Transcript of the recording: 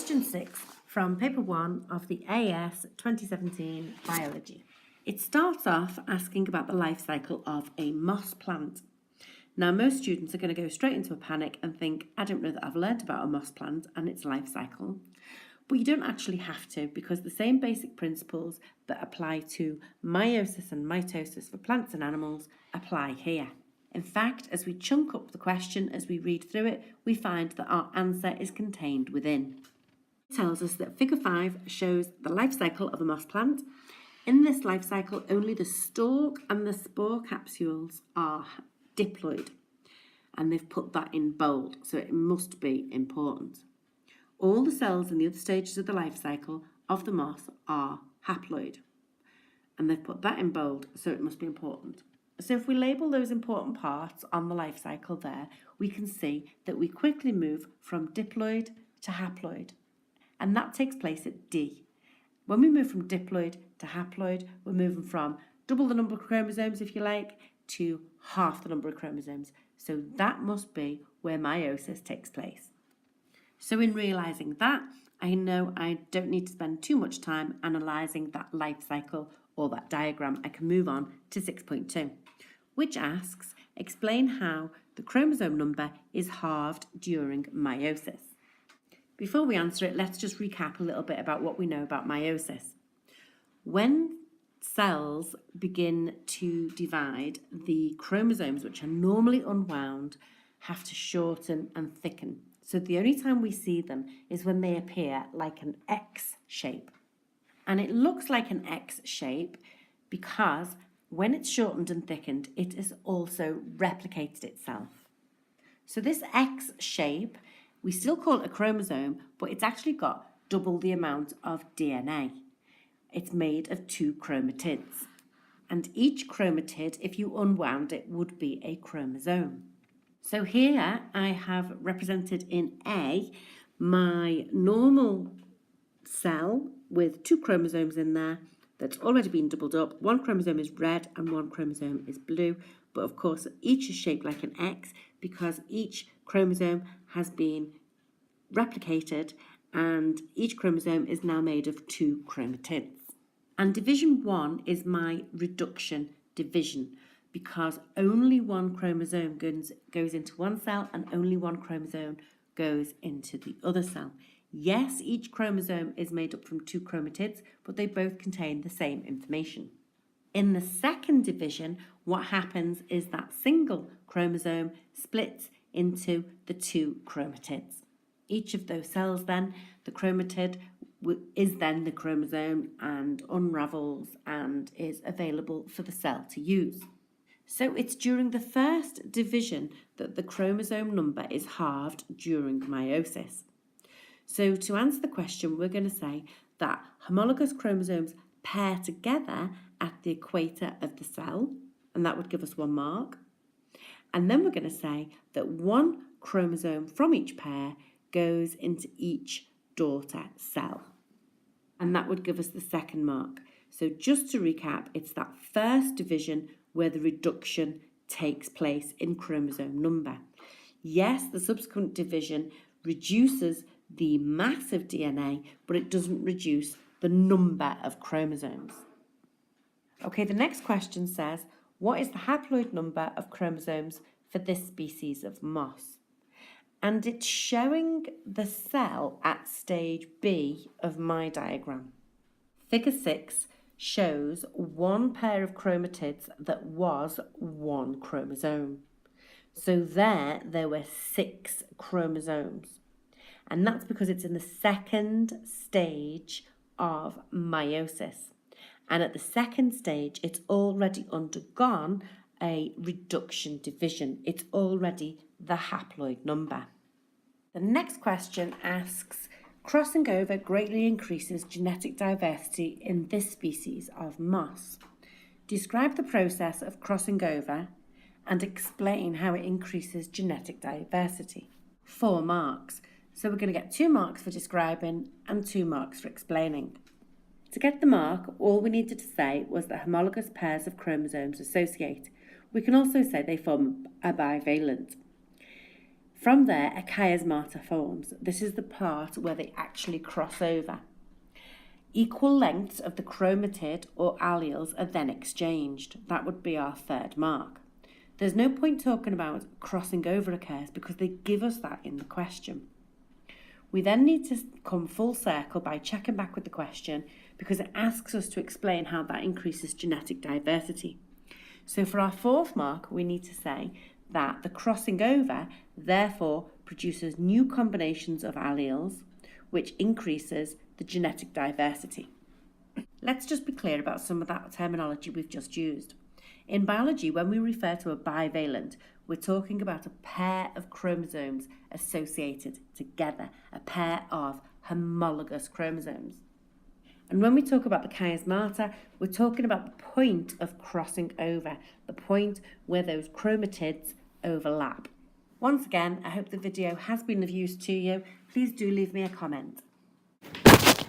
Question 6 from paper 1 of the AS 2017 Biology. It starts off asking about the life cycle of a moss plant. Now, most students are going to go straight into a panic and think, I don't know that I've learned about a moss plant and its life cycle. But you don't actually have to, because the same basic principles that apply to meiosis and mitosis for plants and animals apply here. In fact, as we chunk up the question, as we read through it, we find that our answer is contained within. It tells us that figure 5 shows the life cycle of a moss plant. In this life cycle, only the stalk and the spore capsules are diploid, and they've put that in bold, so it must be important. All the cells in the other stages of the life cycle of the moss are haploid, and they've put that in bold, so it must be important. So if we label those important parts on the life cycle there, we can see that we quickly move from diploid to haploid, and that takes place at D. When we move from diploid to haploid, we're moving from double the number of chromosomes, if you like, to half the number of chromosomes. So that must be where meiosis takes place. So in realising that, I know I don't need to spend too much time analysing that life cycle or that diagram. I can move on to 6.2, which asks, explain how the chromosome number is halved during meiosis. Before we answer it, let's just recap a little bit about what we know about meiosis. When cells begin to divide, the chromosomes, which are normally unwound, have to shorten and thicken. So the only time we see them is when they appear like an X shape. And it looks like an X shape because when it's shortened and thickened, it has also replicated itself. So this X shape, we still call it a chromosome, but it's actually got double the amount of DNA. It's made of 2 chromatids. And each chromatid, if you unwound it, would be a chromosome. So here I have represented in A my normal cell with 2 chromosomes in there that's already been doubled up. 1 chromosome is red and 1 chromosome is blue. But of course, each is shaped like an X because each chromosome has been replicated and each chromosome is now made of 2 chromatids. And division 1 is my reduction division because only 1 chromosome goes into one cell and only 1 chromosome goes into the other cell. Yes, each chromosome is made up from 2 chromatids, but they both contain the same information. In the second division, what happens is that single chromosome splits into the 2 chromatids. Each of those cells then, the chromatid is then the chromosome and unravels and is available for the cell to use. So it's during the first division that the chromosome number is halved during meiosis. So to answer the question, we're going to say that homologous chromosomes pair together at the equator of the cell, and that would give us 1 mark. And then we're going to say that 1 chromosome from each pair goes into each daughter cell, and that would give us the 2nd mark. So just to recap, it's that first division where the reduction takes place in chromosome number. Yes, the subsequent division reduces the mass of DNA, but it doesn't reduce the number of chromosomes. Okay, the next question says, what is the haploid number of chromosomes for this species of moss? And it's showing the cell at stage B of my diagram. Figure 6 shows 1 pair of chromatids that was 1 chromosome. So there were 6 chromosomes. And that's because it's in the 2nd stage of meiosis. And at the 2nd stage, it's already undergone a reduction division. It's already the haploid number. The next question asks, crossing over greatly increases genetic diversity in this species of moss. Describe the process of crossing over and explain how it increases genetic diversity. 4 marks. So we're going to get 2 marks for describing and 2 marks for explaining. To get the mark, all we needed to say was that homologous pairs of chromosomes associate. We can also say they form a bivalent. From there, a chiasmata forms. This is the part where they actually cross over. Equal lengths of the chromatid or alleles are then exchanged. That would be our third mark. There's no point talking about crossing over occurs because they give us that in the question. We then need to come full circle by checking back with the question because it asks us to explain how that increases genetic diversity. So for our fourth mark, we need to say that the crossing over therefore produces new combinations of alleles, which increases the genetic diversity. Let's just be clear about some of that terminology we've just used. In biology, when we refer to a bivalent, we're talking about a pair of chromosomes associated together, a pair of homologous chromosomes. And when we talk about the chiasmata, we're talking about the point of crossing over, the point where those chromatids overlap. Once again, I hope the video has been of use to you. Please do leave me a comment.